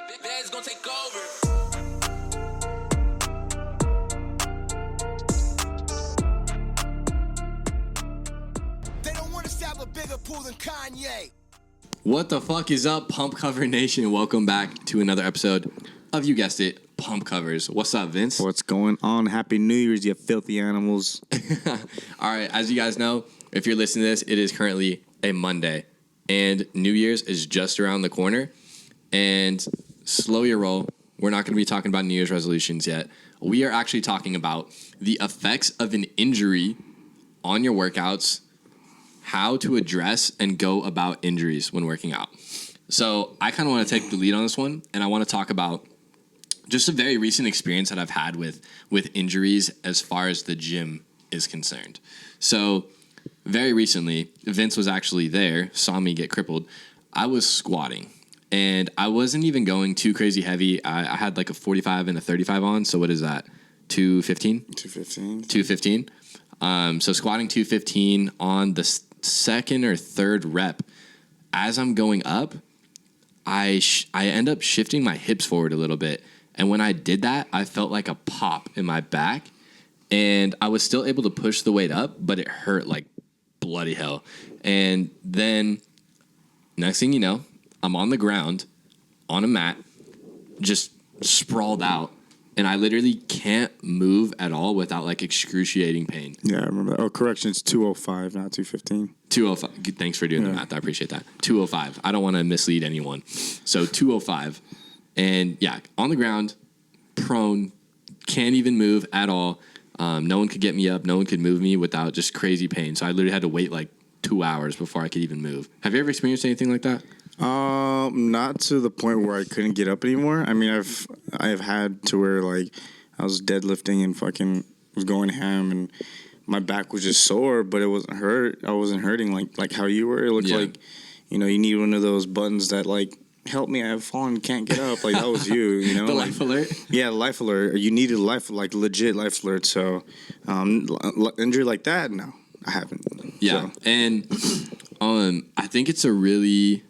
Dad's gonna take over. They don't want us to have a bigger pool than Kanye. What the fuck is up, Pump Cover Nation? Welcome back to another episode of, you guessed it, Pump Covers. What's up, Vince? What's going on? Happy New Year's, you filthy animals. All right, as you guys know, if you're listening to this, it is currently a Monday, and New Year's is just around the corner. And slow your roll. We're not going to be talking about New Year's resolutions yet. We are actually talking about the effects of an injury on your workouts, how to address and go about injuries when working out. So I kind of want to take the lead on this one, and I want to talk about just a very recent experience that I've had with injuries as far as the gym is concerned. So very recently, Vince was actually there, saw me get crippled. I was squatting, and I wasn't even going too crazy heavy. I had like a 45 and a 35 on, so what is that, 215? 215. 215. So squatting 215 on the second or third rep. As I'm going up, I end up shifting my hips forward a little bit. And when I did that, I felt like a pop in my back. And I was still able to push the weight up, but it hurt like bloody hell. And then next thing you know, I'm on the ground on a mat, just sprawled out. And I literally can't move at all without like excruciating pain. Yeah, I remember that. Oh, correction, it's 205, not 215. 205. Thanks for doing the math. I appreciate that. 205. I don't want to mislead anyone. So 205. And yeah, on the ground, prone, can't even move at all. No one could get me up. No one could move me without just crazy pain. So I literally had to wait like 2 hours before I could even move. Have you ever experienced anything like that? Not to the point where I couldn't get up anymore. I mean, I've had to where like I was deadlifting and fucking was going ham and my back was just sore, but it wasn't hurt. I wasn't hurting like how you were. It looked like, you need one of those buttons that like, help me, I have fallen, can't get up. Like that was you, The life alert? Yeah, life alert. You needed life, like legit life alert. So, injury like that, no, I haven't. Yeah, so. And I think it's a really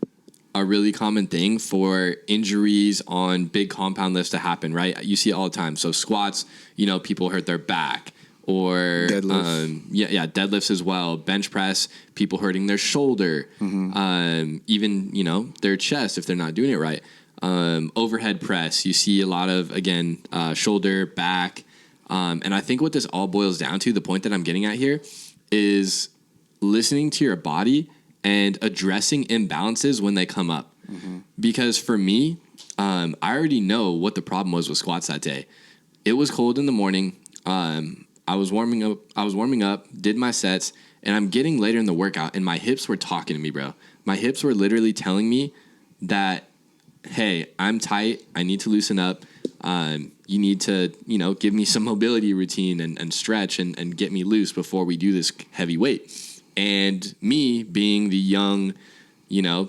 common thing for injuries on big compound lifts to happen, right? You see it all the time. So squats, people hurt their back, or deadlift. Deadlifts as well. Bench press, people hurting their shoulder, even their chest if they're not doing it right. Overhead press, you see a lot of shoulder, back, and I think what this all boils down to, the point that I'm getting at here, is listening to your body and addressing imbalances when they come up. Mm-hmm. Because for me, I already know what the problem was with squats that day. It was cold in the morning. I was warming up, did my sets, and I'm getting later in the workout, and my hips were talking to me, bro. My hips were literally telling me that, hey, I'm tight. I need to loosen up. You need to, give me some mobility routine and stretch and get me loose before we do this heavy weight. And me being the young,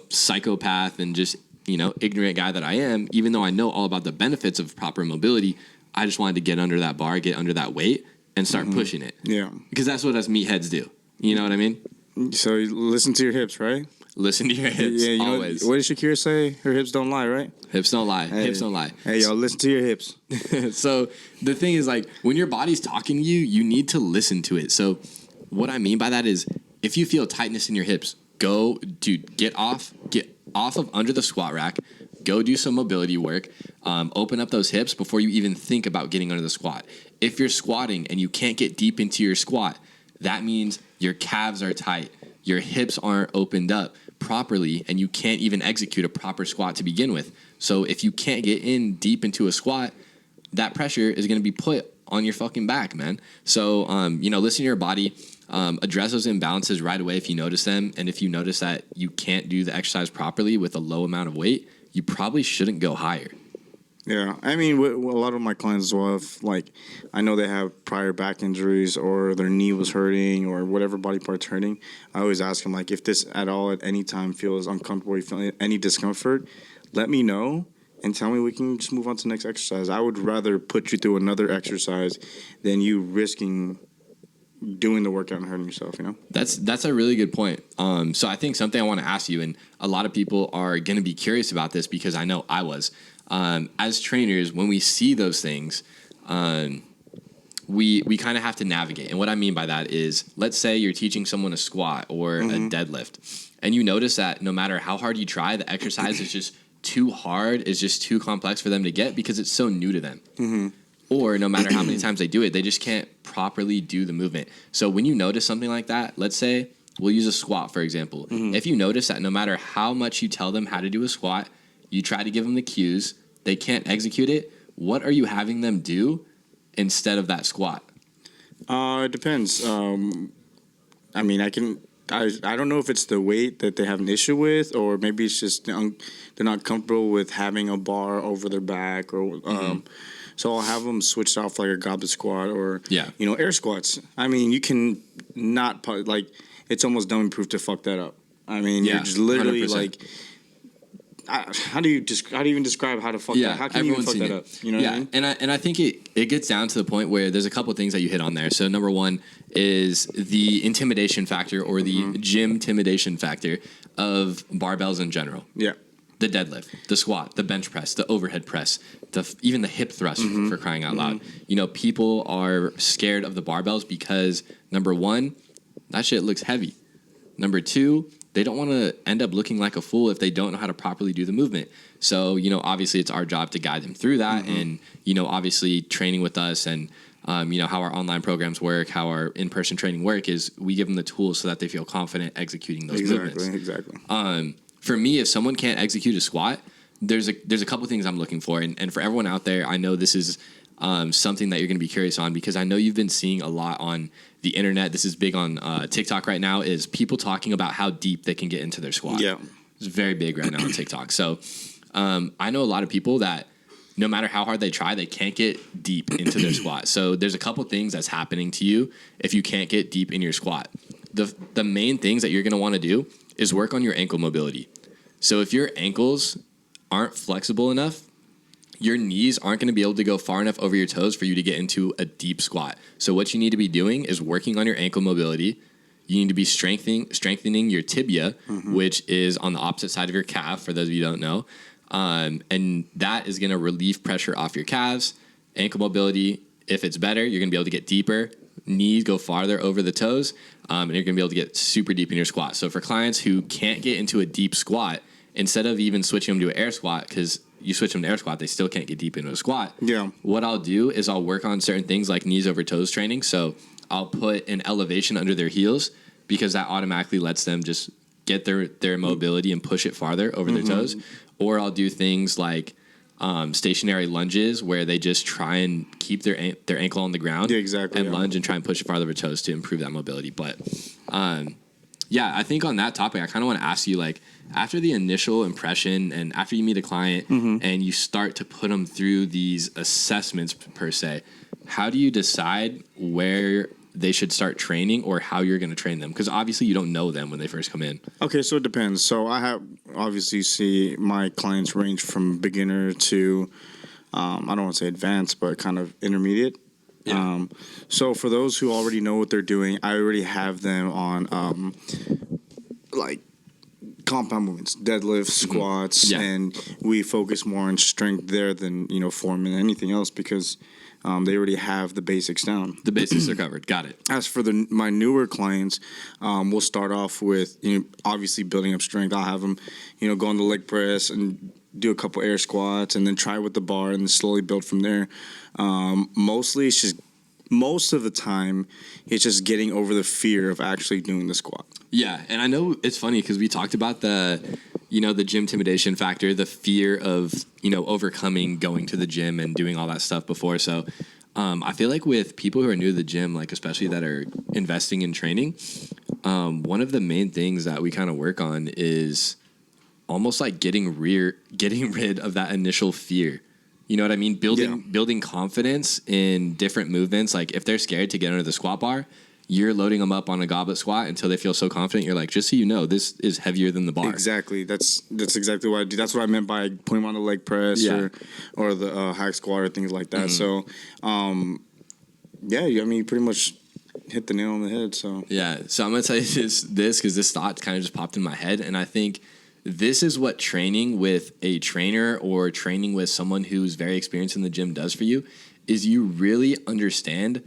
psychopath and just, ignorant guy that I am, even though I know all about the benefits of proper mobility, I just wanted to get under that bar, get under that weight, and start pushing it. Yeah. Because that's what us meatheads do. You know what I mean? So listen to your hips, right? Listen to your hips, always. What did Shakira say? Her hips don't lie, right? Hips don't lie. Hey, hips don't lie. Hey, y'all, listen to your hips. So the thing is, like, when your body's talking to you, you need to listen to it. So what I mean by that is, if you feel tightness in your hips, get off of under the squat rack, go do some mobility work, open up those hips before you even think about getting under the squat. If you're squatting and you can't get deep into your squat, that means your calves are tight, your hips aren't opened up properly, and you can't even execute a proper squat to begin with. So if you can't get in deep into a squat, that pressure is going to be put on your fucking back, man. So, listen to your body, address those imbalances right away if you notice them. And if you notice that you can't do the exercise properly with a low amount of weight, you probably shouldn't go higher. Yeah, I mean, a lot of my clients as well, if, like, I know they have prior back injuries or their knee was hurting or whatever body part's hurting, I always ask them, like, if this at all at any time feels uncomfortable, you feel any discomfort, let me know and tell me we can just move on to the next exercise. I would rather put you through another exercise than you risking doing the workout and hurting yourself, That's a really good point. So I think something I want to ask you, and a lot of people are going to be curious about this because I know I was. As trainers, when we see those things, we kind of have to navigate. And what I mean by that is, let's say you're teaching someone a squat or a deadlift, and you notice that no matter how hard you try, the exercise is just too hard, is just too complex for them to get because it's so new to them. Or no matter how many times they do it, they just can't properly do the movement. So when you notice something like that, let's say we'll use a squat, for example. If you notice that no matter how much you tell them how to do a squat, you try to give them the cues, they can't execute it, what are you having them do instead of that squat? It depends. I mean, I don't know if it's the weight that they have an issue with, or maybe it's just they're not comfortable with having a bar over their back, or so I'll have them switch off like a goblet squat or air squats. I mean, you can not like it's almost dummy proof to fuck that up. I mean, you're just literally 100%. like. How do you even describe how to fuck that? How can you even fuck that up? You know what I mean? And I think it gets down to the point where there's a couple of things that you hit on there. So number one is the intimidation factor, or the gym intimidation factor of barbells in general. Yeah. The deadlift, the squat, the bench press, the overhead press, even the hip thrust, for crying out loud. You know, people are scared of the barbells because, number one, that shit looks heavy. Number two, they don't want to end up looking like a fool if they don't know how to properly do the movement. So, you know, obviously it's our job to guide them through that. And, you know, obviously training with us and, you know, how our online programs work, how our in-person training work is we give them the tools so that they feel confident executing those movements. Exactly. For me, if someone can't execute a squat, there's a couple things I'm looking for. And for everyone out there, I know this is something that you're going to be curious on, because I know you've been seeing a lot on the internet. This is big on TikTok right now, is people talking about how deep they can get into their squat. Yeah. It's very big right now on TikTok. So I know a lot of people that no matter how hard they try, they can't get deep into their squat. So there's a couple things that's happening to you if you can't get deep in your squat. The main things that you're going to want to do is work on your ankle mobility. So if your ankles aren't flexible enough, your knees aren't going to be able to go far enough over your toes for you to get into a deep squat. So what you need to be doing is working on your ankle mobility. You need to be strengthening your tibia, which is on the opposite side of your calf, for those of you who don't know. And that is going to relieve pressure off your calves. Ankle mobility, if it's better, you're going to be able to get deeper. Knees go farther over the toes, and you're going to be able to get super deep in your squat. So for clients who can't get into a deep squat, instead of even switching them to an air squat, because you switch them to air squat, they still can't get deep into a squat. Yeah. What I'll do is I'll work on certain things like knees over toes training. So I'll put an elevation under their heels, because that automatically lets them just get their mobility and push it farther over their toes. Or I'll do things like stationary lunges, where they just try and keep their ankle on the ground and lunge and try and push it farther over toes to improve that mobility. But I think on that topic, I kind of want to ask you, like, after the initial impression and after you meet a client and you start to put them through these assessments per se, how do you decide where they should start training or how you're going to train them? Because obviously you don't know them when they first come in. Okay, so it depends. So I have obviously see my clients range from beginner to, I don't want to say advanced, but kind of intermediate. Yeah. So for those who already know what they're doing, I already have them on like compound movements, deadlifts, squats, and we focus more on strength there than, form and anything else, because they already have the basics down. The basics are covered. Got it. As for my newer clients, we'll start off with, obviously building up strength. I'll have them, go on the leg press and do a couple air squats, and then try with the bar and then slowly build from there. Mostly it's just, most of the time, it's just getting over the fear of actually doing the squat. Yeah, and I know it's funny because we talked about the gym intimidation factor, the fear of, overcoming going to the gym and doing all that stuff before. So I feel like with people who are new to the gym, like especially that are investing in training, one of the main things that we kind of work on is almost like getting rid of that initial fear. You know what I mean? Building confidence in different movements. Like if they're scared to get under the squat bar, you're loading them up on a goblet squat until they feel so confident. You're like, just so you know, this is heavier than the bar. Exactly. That's exactly what I do. That's what I meant by putting them on the leg press or the hack squat or things like that. So, you pretty much hit the nail on the head. So yeah. So I'm gonna tell you this because this thought kind of just popped in my head, and I think this is what training with a trainer or training with someone who's very experienced in the gym does for you, is you really understand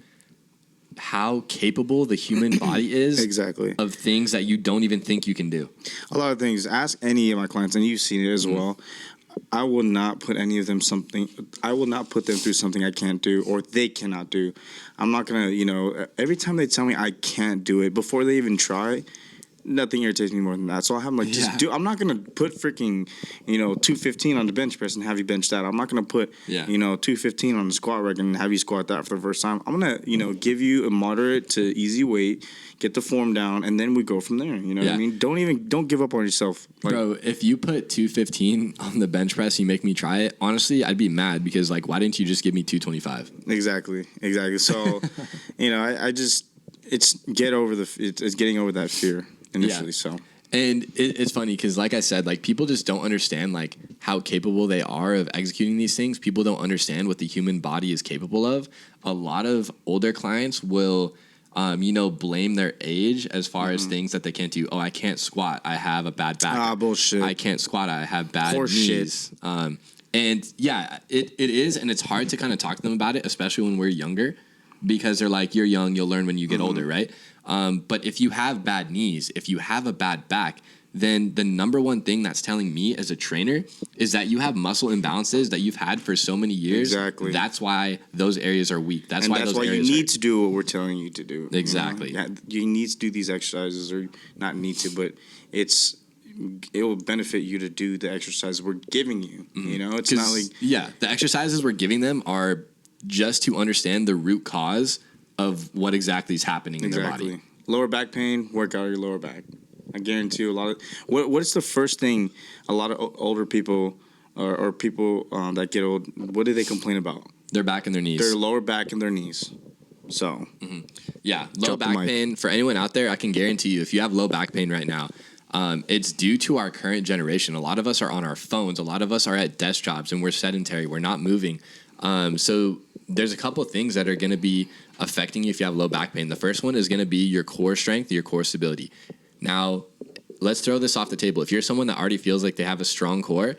how capable the human body is Exactly. of things that you don't even think you can do. A lot of things. Ask any of my clients, and you've seen it as well. I will not put any of them something. I will not put them through something I can't do or they cannot do. I'm not gonna, every time they tell me I can't do it before they even try, nothing irritates me more than that. So I'll have them like, just do. I'm not gonna put freaking, 215 on the bench press and have you bench that. I'm not gonna put, 215 on the squat rack and have you squat that for the first time. I'm gonna, give you a moderate to easy weight, get the form down, and then we go from there. You know what I mean? Don't give up on yourself. Like, bro, if you put 215 on the bench press, you make me try it. Honestly, I'd be mad because why didn't you just give me 225? Exactly. So, I just it's getting over that fear initially. So. And it's funny because, like I said, people just don't understand how capable they are of executing these things. People don't understand what the human body is capable of. A lot of older clients will, blame their age as far as things that they can't do. Oh, I can't squat. I have a bad back. Ah, bullshit. I can't squat. I have bad Horse knees. Shit. And yeah, it is, and it's hard to kind of talk to them about it, especially when we're younger, because they're like, you're young, you'll learn when you get older, right? But if you have bad knees, if you have a bad back, then the number one thing that's telling me as a trainer is that you have muscle imbalances that you've had for so many years. Exactly. That's why those areas are weak. That's why you need to do what we're telling you to do. Exactly. You need to do these exercises, or not need to, but it will benefit you to do the exercises we're giving you. It's not like the exercises we're giving them are just to understand the root cause of what exactly is happening in their body. Lower back pain, work out your lower back. I guarantee you a lot of what is the first thing a lot of older people or people that get old, what do they complain about? Their back and their knees. Their lower back and their knees. So low back pain for anyone out there, I can guarantee you if you have low back pain right now, it's due to our current generation. A lot of us are on our phones. A lot of us are at desk jobs and we're sedentary. We're not moving. So there's a couple of things that are going to be affecting you if you have low back pain. The first one is going to be your core strength, your core stability. Now, let's throw this off the table. If you're someone that already feels like they have a strong core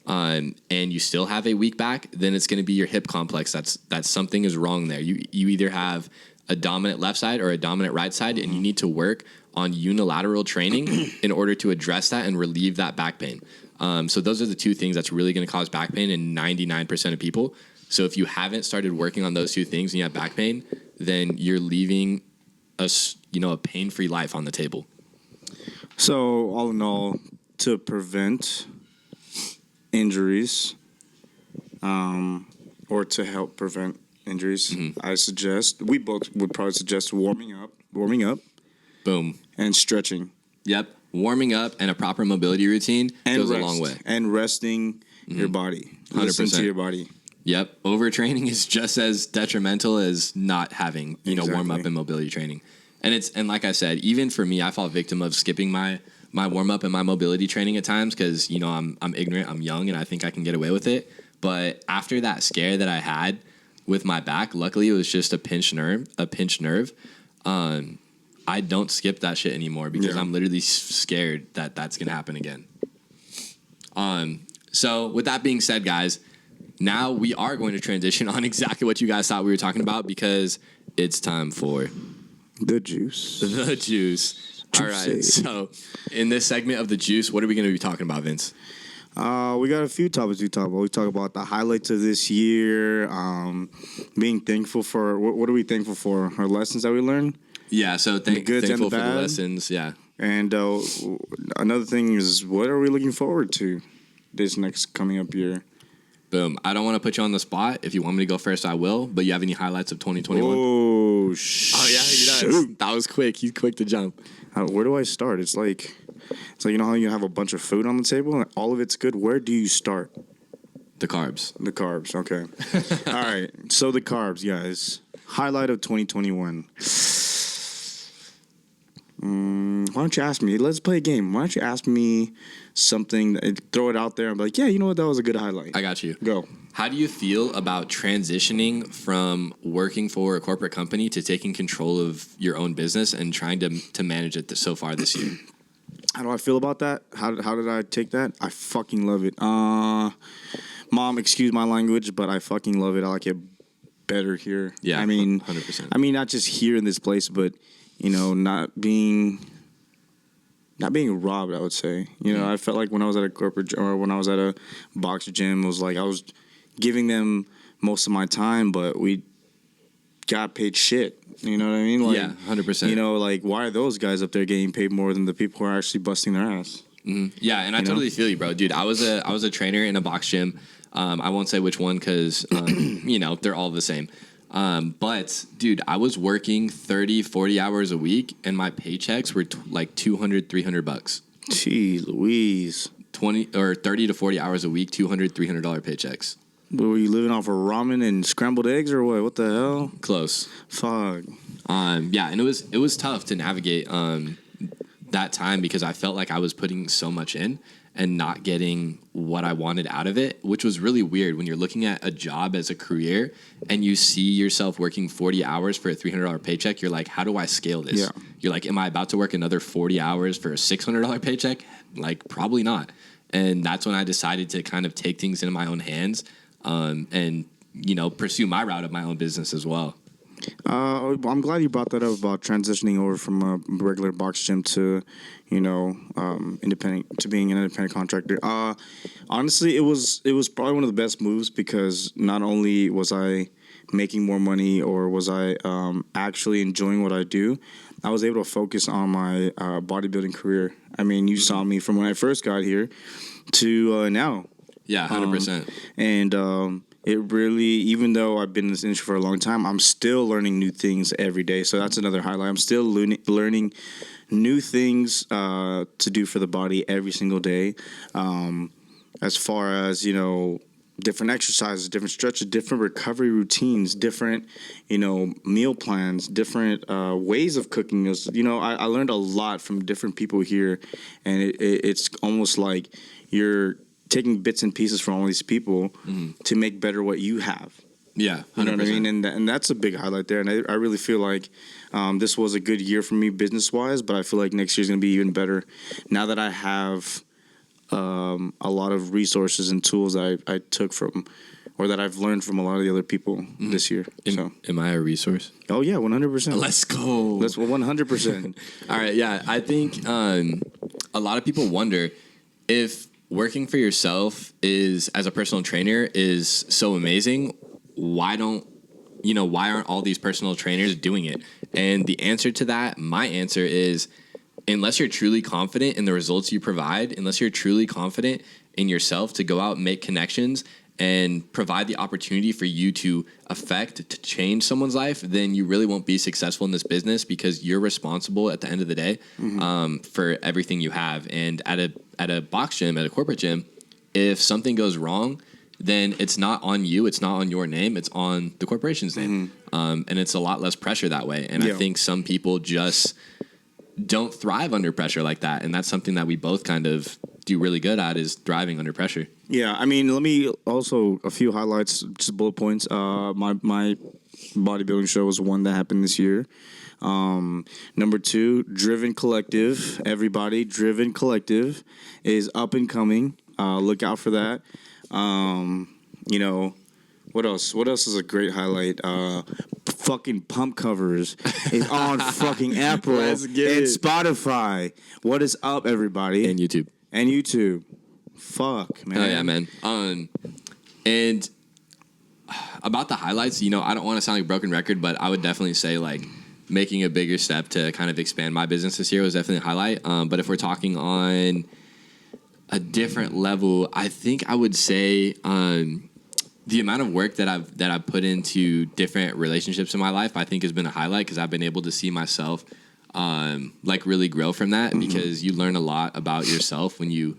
and you still have a weak back, then it's going to be your hip complex. That's something is wrong there. You either have a dominant left side or a dominant right side, and you need to work on unilateral training in order to address that and relieve that back pain. So those are the two things that's really going to cause back pain in 99% of people. So if you haven't started working on those two things and you have back pain, then you're leaving a pain-free life on the table. So all in all, to prevent injuries, or to help prevent injuries, we both would probably suggest warming up, boom, and stretching. Yep, warming up and a proper mobility routine goes a long way. And resting your body, 100%. Listen to your body. Yep, overtraining is just as detrimental as not having warm up and mobility training. And like I said, even for me, I fall victim of skipping my warm up and my mobility training at times because I'm ignorant, I'm young, and I think I can get away with it. But after that scare that I had with my back, luckily it was just a pinched nerve. I don't skip that shit anymore because I'm literally scared that that's gonna happen again. So with that being said, guys, now we are going to transition on exactly what you guys thought we were talking about because it's time for the juice. The juice. All right. So, in this segment of the juice, what are we going to be talking about, Vince? We got a few topics we talk about. We talk about the highlights of this year, being thankful for what are we thankful for? Our lessons that we learned. Yeah. So thankful for the lessons. Yeah. And another thing is, what are we looking forward to this next coming up year? Boom. I don't want to put you on the spot. If you want me to go first, I will. But you have any highlights of 2021? Oh, shit. Oh, yeah, he does. That was quick. He's quick to jump. Where do I start? It's like you know how you have a bunch of food on the table and all of it's good? Where do you start? The carbs. The carbs, okay. All right. So the carbs, guys. Highlight of 2021. Why don't you ask me? Let's play a game. Why don't you ask me something, throw it out there, and be like, yeah, you know what? That was a good highlight. I got you. Go. How do you feel about transitioning from working for a corporate company to taking control of your own business and trying to manage it so far this year? How do I feel about that? How did I take that? I fucking love it. Mom, excuse my language, but I fucking love it. I like it better here. Yeah, I mean, 100%. I mean, not just here in this place, but not being robbed. I would say. I felt like when I was at a corporate or when I was at a box gym, it was like I was giving them most of my time, but we got paid shit. You know what I mean? Like, yeah, 100%. Like, why are those guys up there getting paid more than the people who are actually busting their ass? Mm-hmm. Yeah, and I totally feel you, bro. Dude, I was a trainer in a box gym. I won't say which one because, they're all the same. But, dude, I was working 30, 40 hours a week, and my paychecks were like $200, $300. Jeez Louise. 20 or 30 to 40 hours a week, $200, $300 paychecks. But were you living off of ramen and scrambled eggs or what? What the hell? Close. Fuck. Yeah, and it was tough to navigate that time because I felt like I was putting so much in and not getting what I wanted out of it, which was really weird when you're looking at a job as a career and you see yourself working 40 hours for a $300 paycheck. You're like, how do I scale this? Yeah. You're like, am I about to work another 40 hours for a $600 paycheck? Like, probably not. And that's when I decided to kind of take things into my own hands and, pursue my route of my own business as well. I'm glad you brought that up about transitioning over from a regular box gym to, independent to being an independent contractor. Honestly, it was probably one of the best moves because not only was I making more money or was I actually enjoying what I do, I was able to focus on my bodybuilding career. I mean, you saw me from when I first got here to now. Yeah, 100%. And it really, even though I've been in this industry for a long time, I'm still learning new things every day. So that's another highlight. I'm still learning new things to do for the body every single day. As far as, different exercises, different stretches, different recovery routines, different, meal plans, different ways of cooking meals. I learned a lot from different people here. And it's almost like you're taking bits and pieces from all these people to make better what you have. Yeah, 100%. You know what I mean? And that's a big highlight there. And I really feel like this was a good year for me business-wise, but I feel like next year's going to be even better now that I have a lot of resources and tools that I took from or that I've learned from a lot of the other people this year. Am I a resource? Oh, yeah, 100%. Let's go. Let's 100%. All right, yeah. I think a lot of people wonder if working for yourself as a personal trainer is so amazing, why aren't all these personal trainers doing it? And the answer to that, my answer is, unless you're truly confident in the results you provide, unless you're truly confident in yourself to go out and make connections and provide the opportunity for you to change someone's life, then you really won't be successful in this business because you're responsible at the end of the day for everything you have. And at a box gym, at a corporate gym, if something goes wrong, then it's not on you, it's not on your name, it's on the corporation's name. And it's a lot less pressure that way. And I think some people just don't thrive under pressure like that. And that's something that we both kind of do really good at, is thriving under pressure. Yeah, I mean, let me also, a few highlights, just bullet points. My bodybuilding show was one that happened this year. Number 2, Driven Collective. Everybody, Driven Collective is up and coming. Look out for that. What else? What else is a great highlight? Fucking Pump Covers is on fucking Apple and Spotify. What is up, everybody? And YouTube. Fuck, man. Oh yeah, man. And about the highlights, I don't want to sound like a broken record, but I would definitely say like making a bigger step to kind of expand my business this year was definitely a highlight. But if we're talking on a different level, I think I would say the amount of work that I've put into different relationships in my life, I think has been a highlight because I've been able to see myself really grow from that, because you learn a lot about yourself when you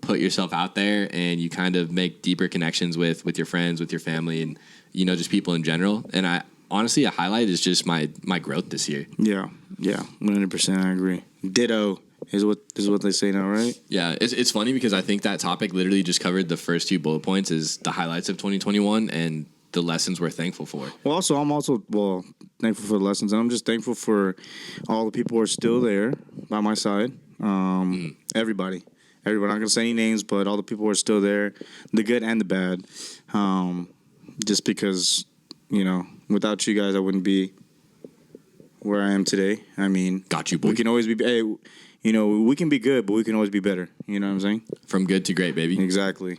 put yourself out there and you kind of make deeper connections with your friends, with your family, and just people in general. And I honestly, a highlight is just my growth this year. Yeah, 100%. I agree. Ditto is what they say now, right? Yeah, it's funny because I think that topic literally just covered the first 2 bullet points, is the highlights of 2021 and the lessons we're thankful for. Well, also, I'm also thankful for the lessons, and I'm just thankful for all the people who are still there by my side. Everybody. I'm not gonna say any names, but all the people who are still there, the good and the bad. Just because, without you guys, I wouldn't be where I am today. I mean, Got you, boy. We can always be. Hey, we can be good, but we can always be better. You know what I'm saying? From good to great, baby. Exactly.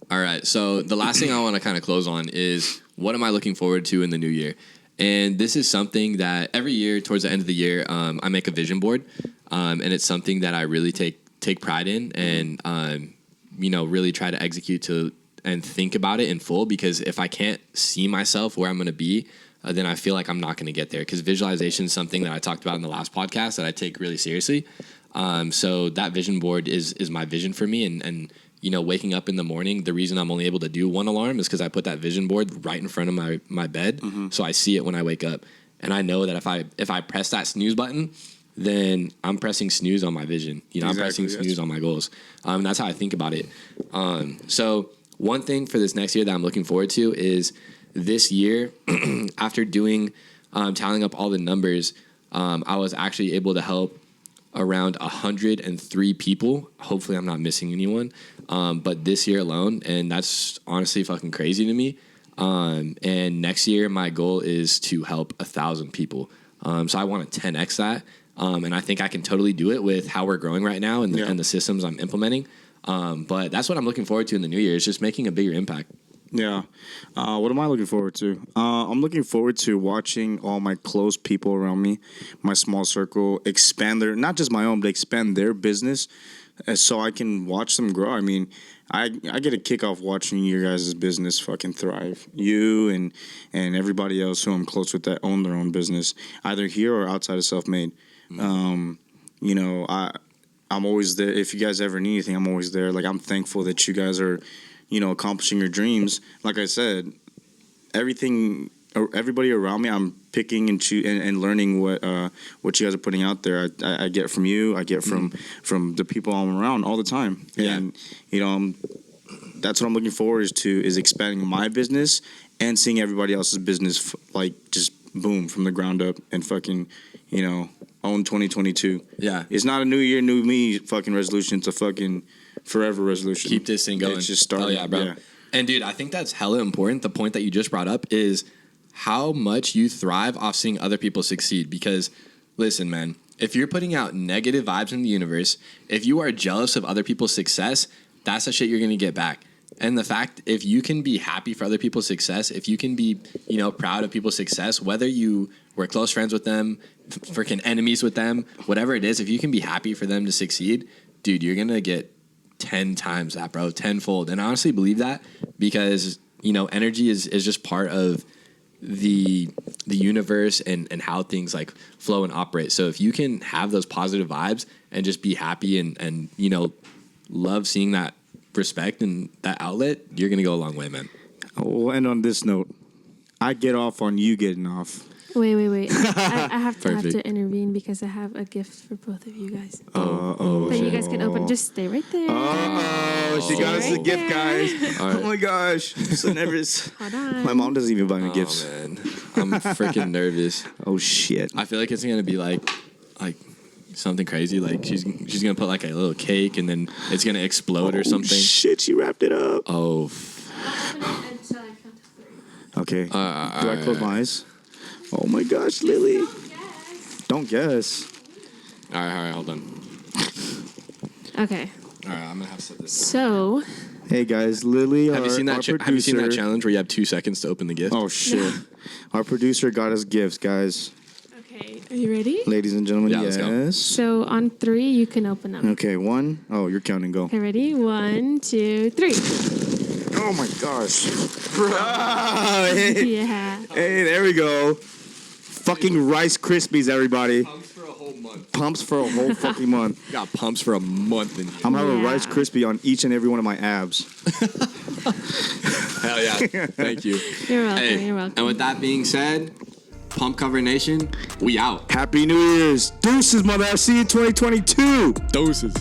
All right. So the last thing I want to kind of close on is what am I looking forward to in the new year? And this is something that every year towards the end of the year, I make a vision board. And it's something that I really take pride in and, really try to execute and think about it in full, because if I can't see myself where I'm going to be, then I feel like I'm not going to get there, because visualization is something that I talked about in the last podcast that I take really seriously. So that vision board is my vision for me. And waking up in the morning, the reason I'm only able to do one alarm is because I put that vision board right in front of my bed. So I see it when I wake up. And I know that if I press that snooze button, then I'm pressing snooze on my vision. I'm pressing snooze on my goals. That's how I think about it. So one thing for this next year that I'm looking forward to is this year, after tallying up all the numbers, I was actually able to help around 103 people. Hopefully I'm not missing anyone. But this year alone, and that's honestly fucking crazy to me. And next year, my goal is to help 1,000 people. So I want to 10x that. And I think I can totally do it with how we're growing right now and the systems I'm implementing. But that's what I'm looking forward to in the new year, is just making a bigger impact. Yeah. What am I looking forward to? I'm looking forward to watching all my close people around me, my small circle, expand not just my own, but expand their business, so I can watch them grow. I mean, I get a kick off watching your guys' business fucking thrive. You and everybody else who I'm close with that own their own business, either here or outside of Self-Made. I'm always there. If you guys ever need anything, I'm always there. Like, I'm thankful that you guys are, accomplishing your dreams. Like I said, everybody around me, I'm picking and learning what you guys are putting out there. I get from you. I get from the people I'm around all the time. Yeah. And that's what I'm looking forward to, is expanding my business and seeing everybody else's business just boom from the ground up and fucking own 2022. Yeah. It's not a new year, new me fucking resolution. It's a fucking forever resolution. Keep this thing going. It's just starting. Oh, yeah, bro. Yeah. And, dude, I think that's hella important. The point that you just brought up is how much you thrive off seeing other people succeed. Because, listen, man, if you're putting out negative vibes in the universe, if you are jealous of other people's success, that's the shit you're going to get back. And the fact, if you can be happy for other people's success, if you can be, proud of people's success, whether you were close friends with them, freaking enemies with them, whatever it is, if you can be happy for them to succeed, dude, you're going to get 10 times that, bro, tenfold. And I honestly believe that because, energy is just part of the universe and how things like flow and operate. So if you can have those positive vibes and just be happy and love seeing that respect and that outlet, you're going to go a long way, man. We'll end on this note. I get off on you getting off. Wait. I have to intervene because I have a gift for both of you guys. That you guys can open. Just stay right there. She got us a gift, guys. Right. Oh my gosh. I'm so nervous. Hold on. My mom doesn't even buy me gifts. Man. I'm freaking nervous. Oh shit. I feel like it's going to be like something crazy. Like she's going to put like a little cake and then it's going to explode or something. Shit, she wrapped it up. Oh. Okay. Do I close my eyes? Oh my gosh, Lily. Don't guess. All right, hold on. Okay. All right, I'm going to have to set this down. So. Hey guys, Lily, Have you seen that challenge where you have 2 seconds to open the gift? Oh shit. Our producer got us gifts, guys. Okay, are you ready? Ladies and gentlemen, Yeah, let's go. yes. So on 3, you can open them. Okay, 1. Oh, you're counting, go. Okay, ready? 1, 2, 3. Oh my gosh. Hey, Yeah. hey, there we go. Fucking Rice Krispies, everybody. Pumps for a whole month. Pumps for a whole fucking month. Got pumps for a month in here. I'm gonna have a Yeah. Rice Krispie on each and every one of my abs. Hell yeah. Thank you. You're welcome. Hey, You're welcome. and with that being said, Pump Cover Nation, we out. Happy New Year's. Deuces, mother. I'll see you in 2022. Doses.